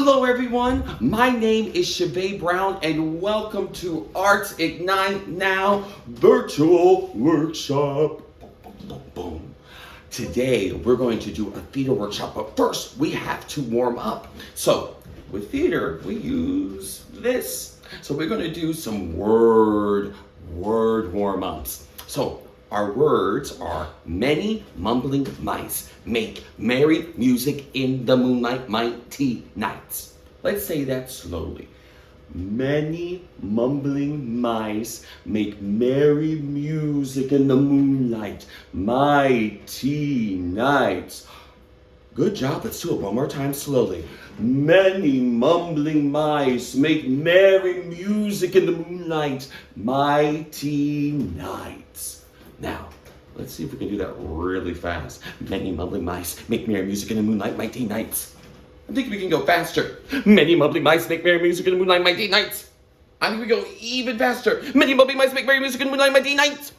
Hello everyone, my name is Shavey Brown and welcome to Arts Ignite Now Virtual Workshop. Boom. Today we're going to do a theater workshop, but first we have to warm up. So with theater we use this. So we're going to do some word warm-ups. So our words are many mumbling mice make merry music in the moonlight mighty nights. Let's say that slowly. Many mumbling mice make merry music in the moonlight mighty nights. Good job, let's do it one more time slowly. Many mumbling mice make merry music in the moonlight mighty nights. Now, let's see if we can do that really fast. Many mumbling mice make merry music in the moonlight mighty nights. I think we can go faster. Many mumbling mice make merry music in the moonlight mighty nights. I think we go even faster. Many mumbling mice make merry music in the moonlight mighty nights.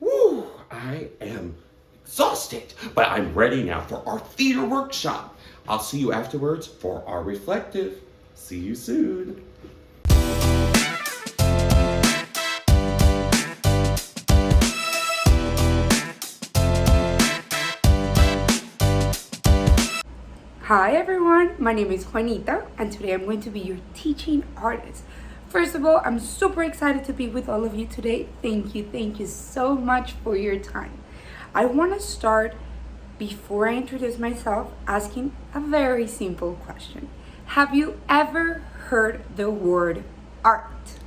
Woo, I am exhausted, but I'm ready now for our theater workshop. I'll see you afterwards for our reflective. See you soon. Hi everyone, my name is Juanita and today I'm going to be your teaching artist. First of all, I'm super excited to be with all of you today. Thank you so much for your time. I want to start, before I introduce myself, asking a very simple question. Have you ever heard the word art?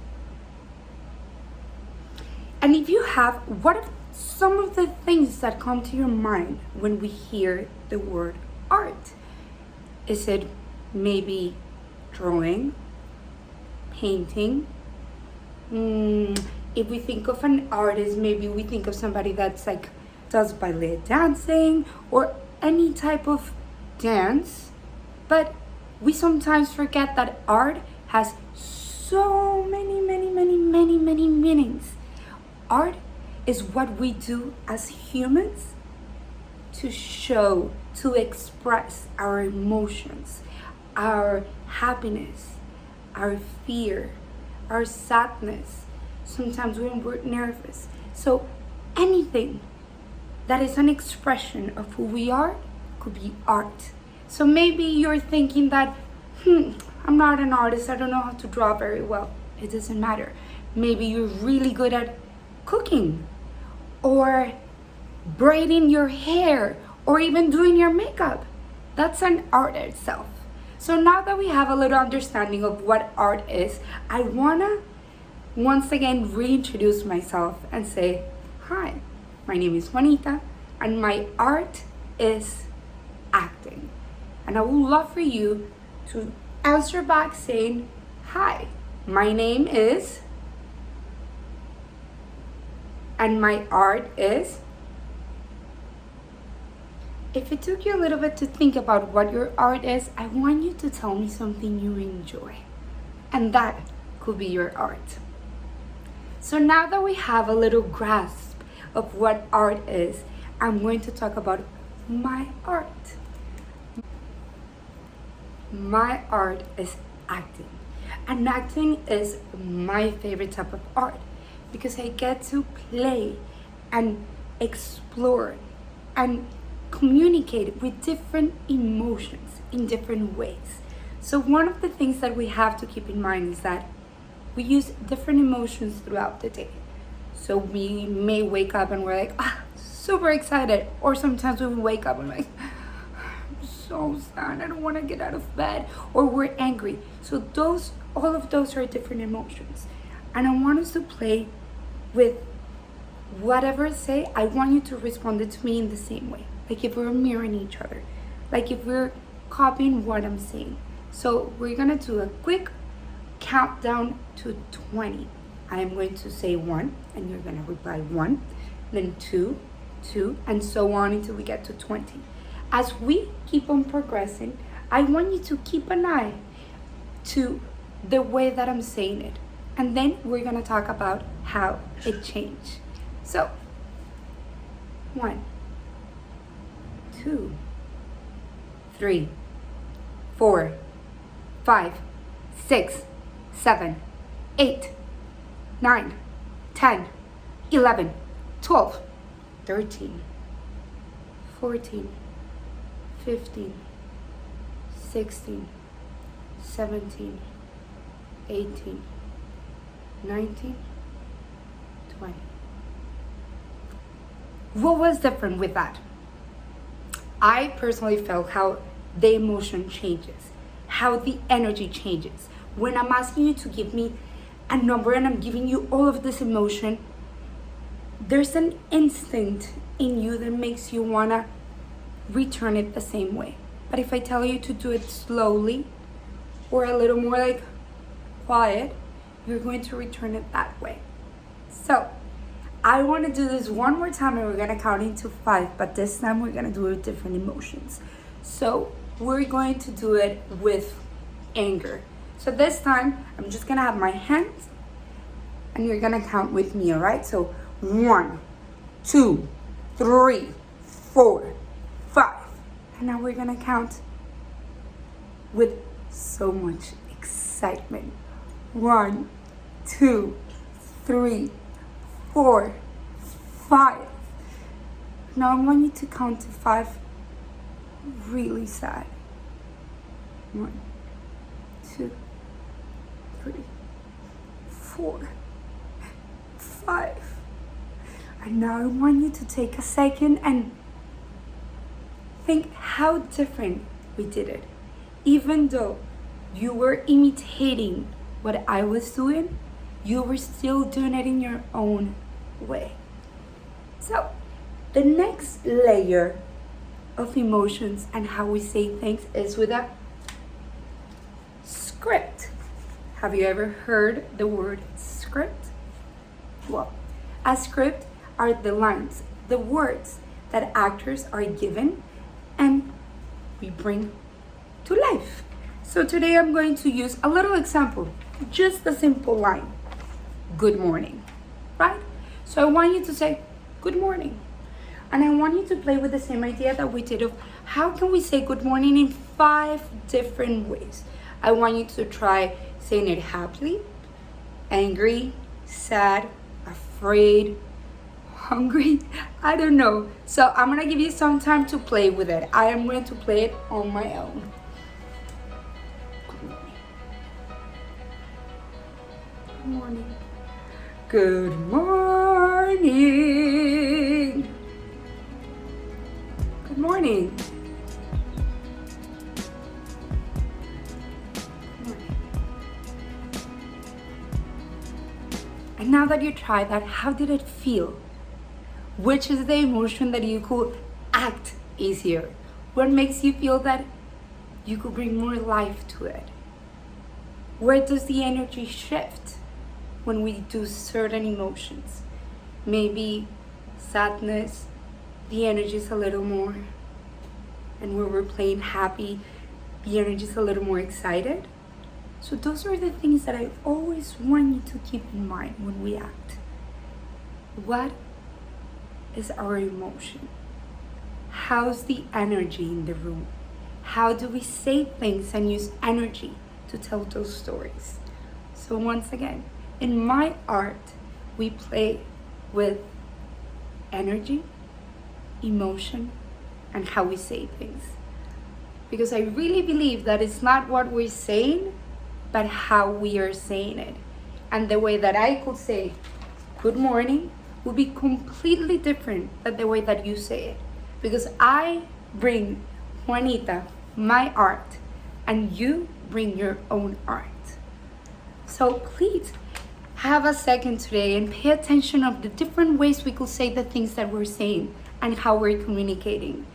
And if you have, what are some of the things that come to your mind when we hear the word art? Is it maybe drawing, painting? If we think of an artist, maybe we think of somebody that's like does ballet dancing or any type of dance. But we sometimes forget that art has so many meanings. Art is what we do as humans to show, to express our emotions, our happiness, our fear, our sadness, sometimes when we're nervous. So anything that is an expression of who we are could be art. So maybe you're thinking that, I'm not an artist, I don't know how to draw very well. It doesn't matter. Maybe you're really good at cooking or braiding your hair or even doing your makeup. That's an art itself. So now that we have a little understanding of what art is, I wanna once again reintroduce myself and say, hi, my name is Juanita and my art is acting. And I would love for you to answer back saying, hi, my name is, and my art is. If it took you a little bit to think about what your art is, I want you to tell me something you enjoy. And that could be your art. So now that we have a little grasp of what art is, I'm going to talk about my art. My art is acting. And acting is my favorite type of art because I get to play and explore and communicate with different emotions in different ways. So one of the things that we have to keep in mind is that we use different emotions throughout the day. So we may wake up and we're like, super excited. Or sometimes we wake up and we're like, I'm so sad, I don't want to get out of bed. Or we're angry. So all of those are different emotions. And I want us to play with whatever I say. I want you to respond it to me in the same way. Like if we're mirroring each other, like if we're copying what I'm saying. So we're gonna do a quick countdown to 20. I am going to say 1 and you're gonna reply 1, then 2, and so on until we get to 20. As we keep on progressing, I want you to keep an eye to the way that I'm saying it. And then we're gonna talk about how it changed. So, 1, 2, 3, 4, 5, 6, 7, 8, 9, 10, 11, 12, 13, 14, 15, 16, 17, 18, 19, 20. What was different with that? I personally felt how the emotion changes, how the energy changes. When I'm asking you to give me a number and I'm giving you all of this emotion, there's an instinct in you that makes you wanna return it the same way. But if I tell you to do it slowly or a little more like quiet, you're going to return it that way. So I want to do this one more time and we're going to count into 5, but this time we're going to do it with different emotions. So we're going to do it with anger. So this time I'm just going to have my hands and you're going to count with me, all right? So 1, 2, 3, 4, 5. And now we're going to count with so much excitement. 1, 2, 3, 4, 5. Now I want you to count to 5 really sad. 1, 2, 3, 4, 5. And now I want you to take a second and think how different we did it. Even though you were imitating what I was doing, you were still doing it in your own way. So the next layer of emotions and how we say things is with a script. Have you ever heard the word script? Well, a script are the lines, the words that actors are given and we bring to life. So today I'm going to use a little example, just a simple line. Good morning, right? So I want you to say, good morning. And I want you to play with the same idea that we did of how can we say good morning in 5 different ways. I want you to try saying it happily, angry, sad, afraid, hungry, I don't know. So I'm gonna give you some time to play with it. I am going to play it on my own. Good morning. Good morning. Good morning. And now that you tried that, how did it feel? Which is the emotion that you could act easier? What makes you feel that you could bring more life to it? Where does the energy shift when we do certain emotions? Maybe sadness, the energy is a little more. And where we're playing happy, the energy is a little more excited. So those are the things that I always want you to keep in mind when we act. What is our emotion? How's the energy in the room? How do we say things and use energy to tell those stories? So once again, in my art, we play with energy, emotion, and how we say things. Because I really believe that it's not what we're saying, but how we are saying it. And the way that I could say good morning would be completely different than the way that you say it. Because I bring, Juanita, my art, and you bring your own art. So please have a second today and pay attention of the different ways we could say the things that we're saying and how we're communicating.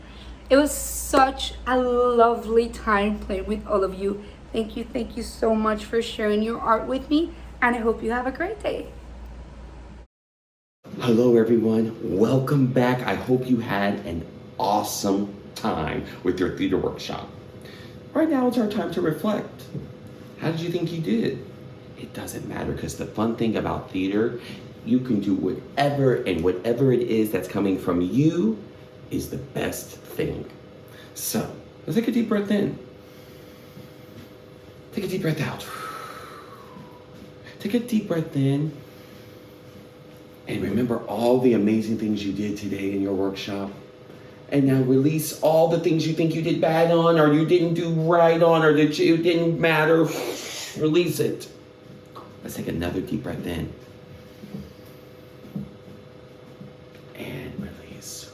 It was such a lovely time playing with all of you. Thank you so much for sharing your art with me, and I hope you have a great day. Hello everyone, welcome back. I hope you had an awesome time with your theater workshop. Right now it's our time to reflect. How did you think you did? It doesn't matter, because the fun thing about theater, you can do whatever, and whatever it is that's coming from you is the best thing. So let's take a deep breath in. Take a deep breath out. Take a deep breath in. And remember all the amazing things you did today in your workshop. And now release all the things you think you did bad on, or you didn't do right on, or that you didn't matter. Release it. Let's take another deep breath in. And release.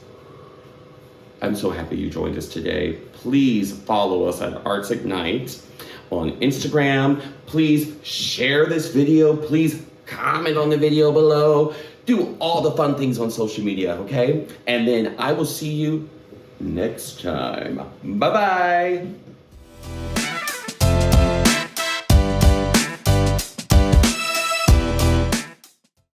I'm so happy you joined us today. Please follow us at Arts Ignite on Instagram. Please share this video. Please comment on the video below. Do all the fun things on social media, okay? And then I will see you next time. Bye-bye.